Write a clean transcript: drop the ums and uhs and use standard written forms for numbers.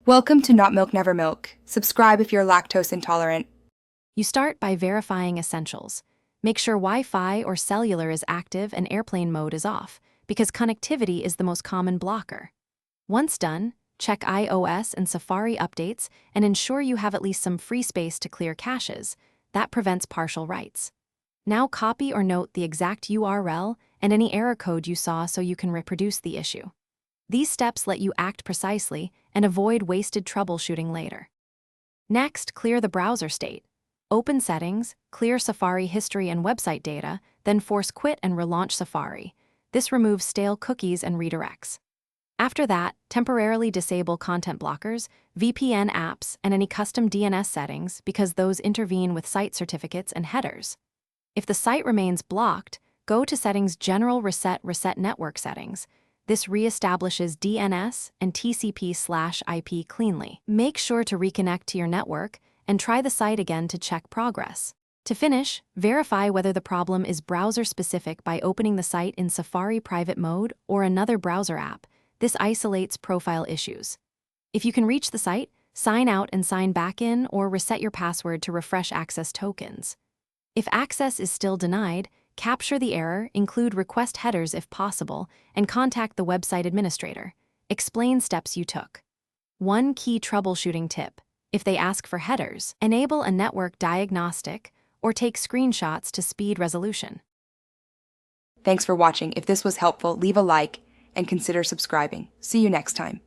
Welcome to Not Milk Never Milk. Subscribe if you're lactose intolerant. You start by verifying essentials. Make sure Wi-Fi or cellular is active and airplane mode is off, because connectivity is the most common blocker. Once done, check iOS and Safari updates and ensure you have at least some free space to clear caches. That prevents partial writes. Now copy or note the exact URL and any error code you saw so you can reproduce the issue. These steps let you act precisely and avoid wasted troubleshooting later. Next, clear the browser state. Open Settings, clear Safari history and website data, then force quit and relaunch Safari. This removes stale cookies and redirects. After that, temporarily disable content blockers, VPN apps, and any custom DNS settings because those intervene with site certificates and headers. If the site remains blocked, go to Settings General Reset Network Settings. This reestablishes DNS and TCP/IP cleanly. Make sure to reconnect to your network and try the site again to check progress. To finish, verify whether the problem is browser-specific by opening the site in Safari private mode or another browser app. This isolates profile issues. If you can reach the site, sign out and sign back in or reset your password to refresh access tokens. If access is still denied, capture the error, include request headers if possible, and contact the website administrator. Explain steps you took. One key troubleshooting tip: if they ask for headers, enable a network diagnostic or take screenshots to speed resolution. Thanks for watching. If this was helpful, leave a like and consider subscribing. See you next time.